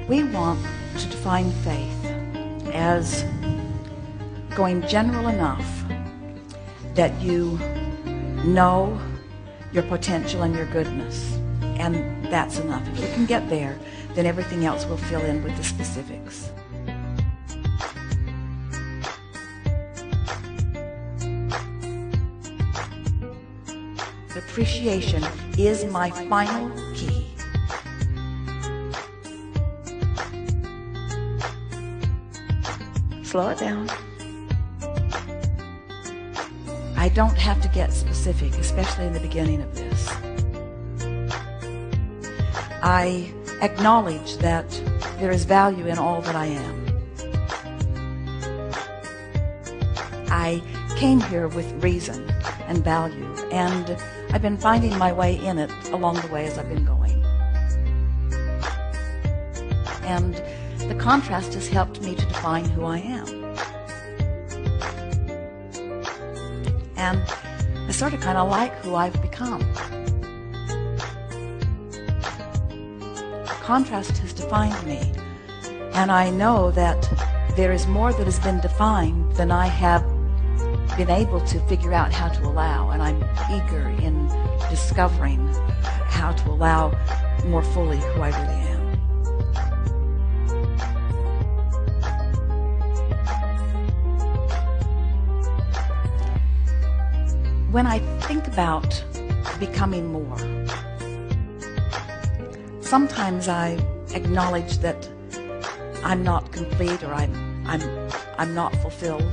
We want to define faith as going general enough that you know your potential and your goodness, and that's enough. If you can get there, then everything else will fill in with the specifics. Appreciation is my final key. Slow it down. I don't have to get specific, especially in the beginning of this. I acknowledge that there is value in all that I am. I came here with reason and value, and I've been finding my way in it along the way as I've been going. And the contrast has helped me to define who I am. And I sort of kind of like who I've become. The contrast has defined me, and I know that there is more that has been defined than I have been able to figure out how to allow, and I'm eager in discovering how to allow more fully who I really am. When I think about becoming more, sometimes I acknowledge that I'm not complete, or I'm not fulfilled,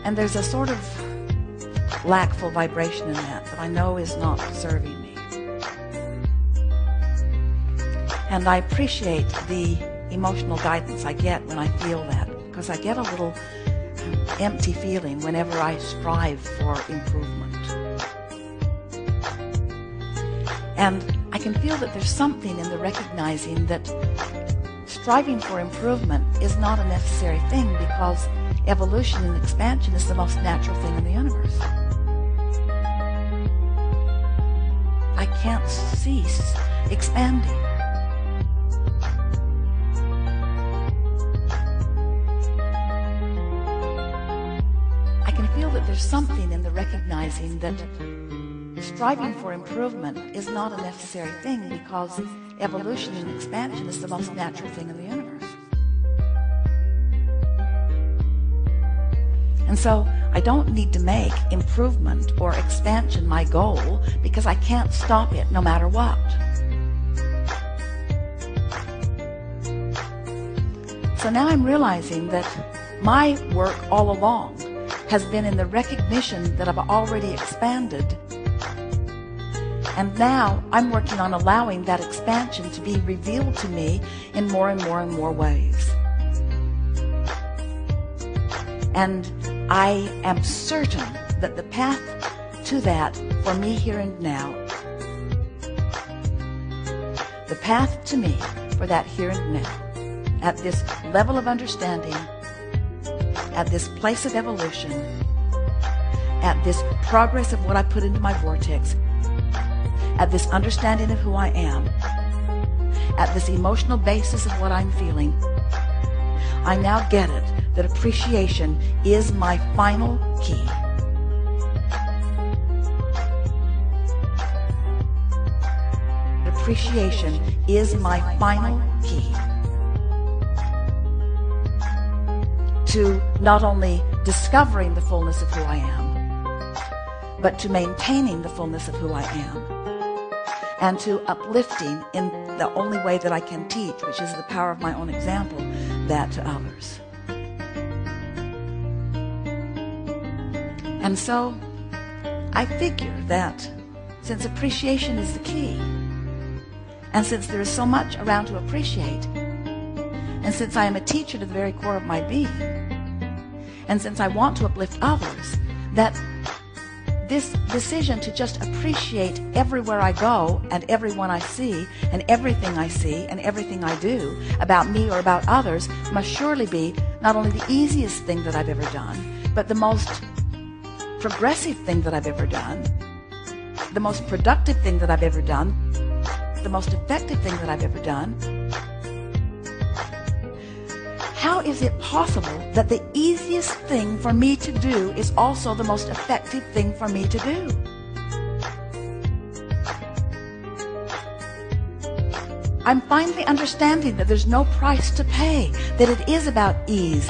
and there's a sort of lackful vibration in that I know is not serving me. And I appreciate the emotional guidance I get when I feel that, because I get a little empty feeling whenever I strive for improvement. And I can feel that there's something in the recognizing that striving for improvement is not a necessary thing, because evolution and expansion is the most natural thing in the universe. I can't cease expanding. I can feel that there's something in the recognizing that striving for improvement is not a necessary thing, because evolution and expansion is the most natural thing in the universe. And so I don't need to make improvement or expansion my goal, because I can't stop it no matter what. So now I'm realizing that my work all along has been in the recognition that I've already expanded. And now I'm working on allowing that expansion to be revealed to me in more and more and more ways. And I am certain that the path to that for me here and now, the path to me for that here and now, at this level of understanding, at this place of evolution, at this progress of what I put into my vortex, at this understanding of who I am, at this emotional basis of what I'm feeling, I now get it that appreciation is my final key. Appreciation is my final key to not only discovering the fullness of who I am, but to maintaining the fullness of who I am, and to uplifting in the only way that I can teach, which is the power of my own example, that to others. And so I figure that since appreciation is the key, and since there is so much around to appreciate, and since I am a teacher to the very core of my being, and since I want to uplift others, that this decision to just appreciate everywhere I go and everyone I see and everything I see and everything I do about me or about others must surely be not only the easiest thing that I've ever done, but the most progressive thing that I've ever done, the most productive thing that I've ever done, the most effective thing that I've ever done, how is it possible that the easiest thing for me to do is also the most effective thing for me to do? I'm finally understanding that there's no price to pay, that it is about ease.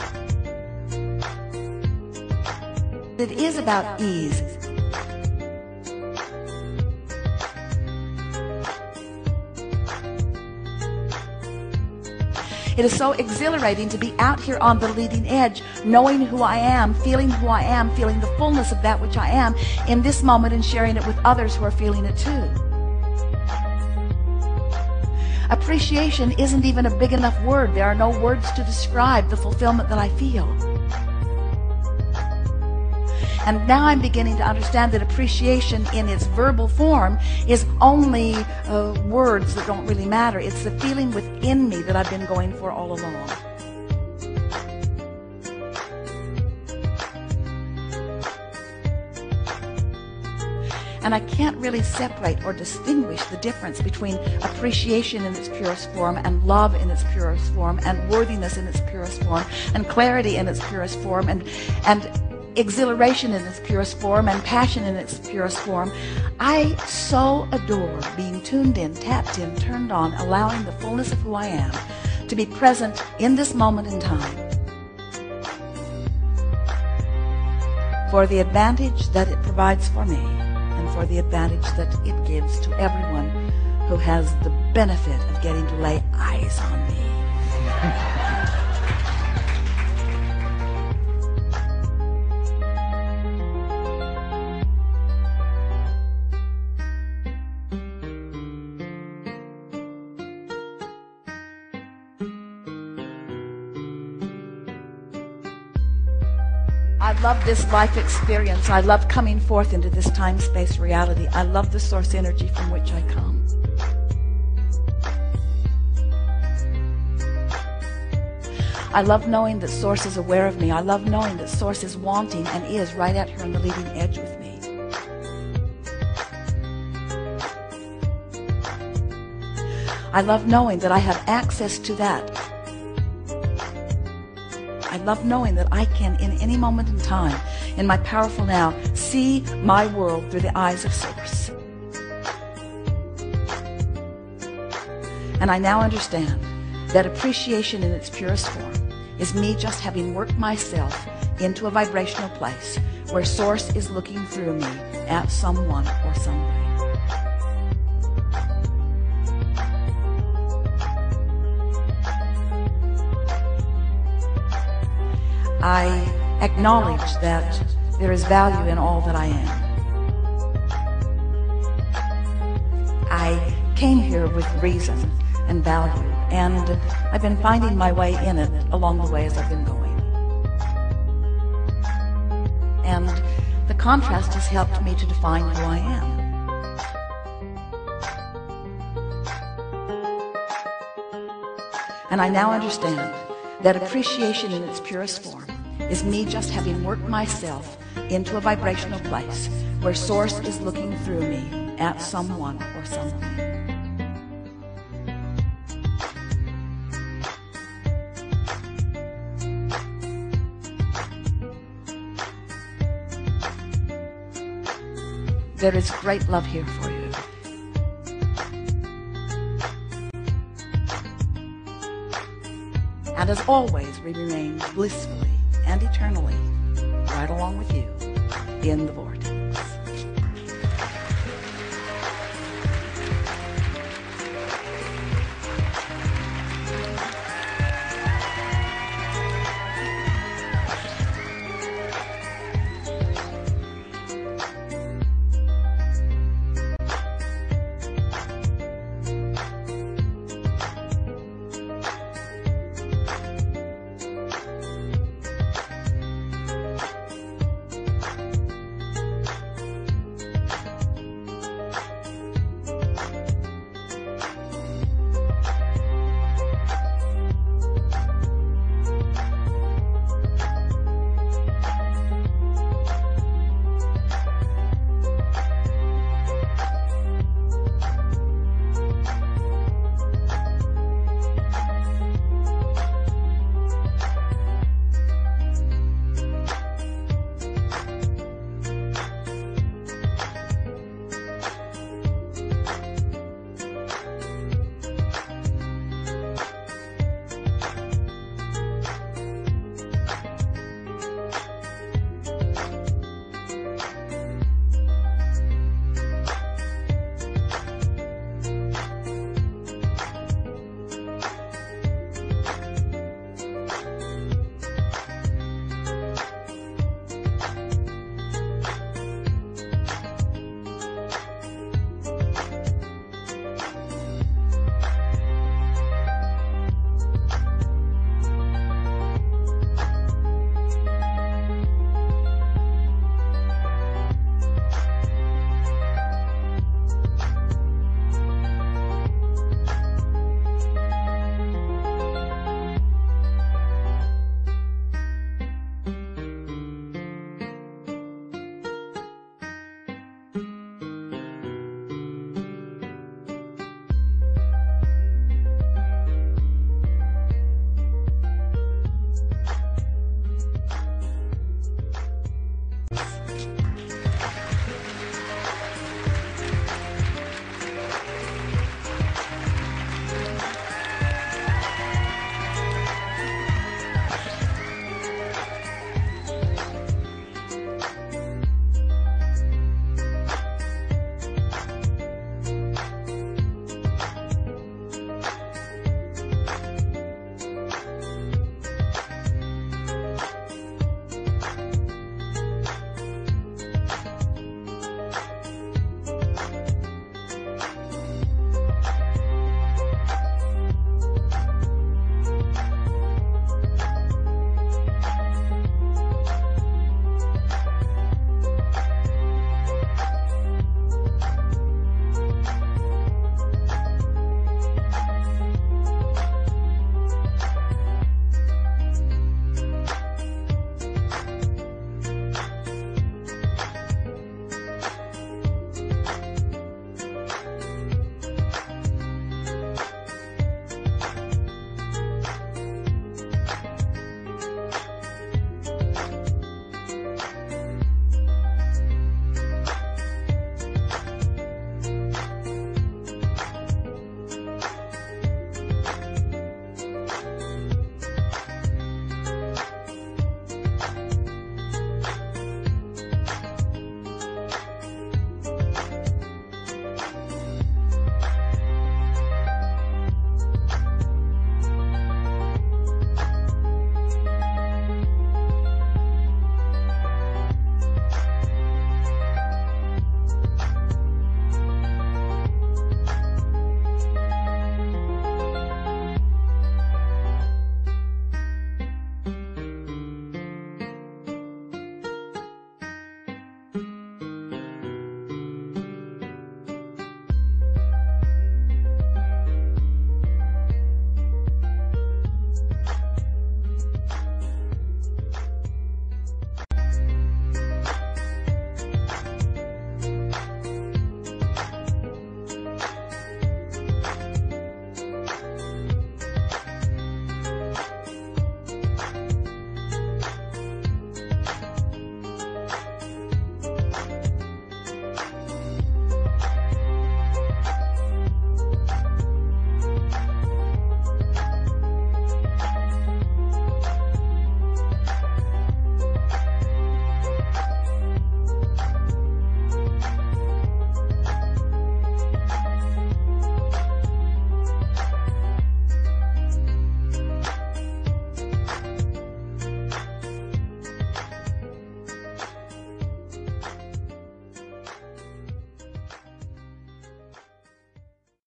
It is about ease. It is so exhilarating to be out here on the leading edge, knowing who I am, feeling the fullness of that which I am in this moment, and sharing it with others who are feeling it too. Appreciation isn't even a big enough word. There are no words to describe the fulfillment that I feel. And now I'm beginning to understand that appreciation in its verbal form is only words that don't really matter. It's the feeling within me that I've been going for all along. And I can't really separate or distinguish the difference between appreciation in its purest form and love in its purest form and worthiness in its purest form and clarity in its purest form and exhilaration in its purest form and passion in its purest form. I so adore being tuned in, tapped in, turned on, allowing the fullness of who I am to be present in this moment in time for the advantage that it provides for me and for the advantage that it gives to everyone who has the benefit of getting to lay eyes on me. I love this life experience. I love coming forth into this time-space reality. I love the source energy from which I come. I love knowing that Source is aware of me. I love knowing that Source is wanting and is right out here on the leading edge with me. I love knowing that I have access to that. I love knowing that I can, in any moment in time, in my powerful now, see my world through the eyes of Source. And I now understand that appreciation in its purest form is me just having worked myself into a vibrational place where Source is looking through me at someone or some way. I acknowledge that there is value in all that I am. I came here with reason and value, and I've been finding my way in it along the way as I've been going. And the contrast has helped me to define who I am. And I now understand that appreciation in its purest form is me just having worked myself into a vibrational place where Source is looking through me at someone or something. There is great love here for you. And as always, we remain blissfully and eternally right along with you in the vortex.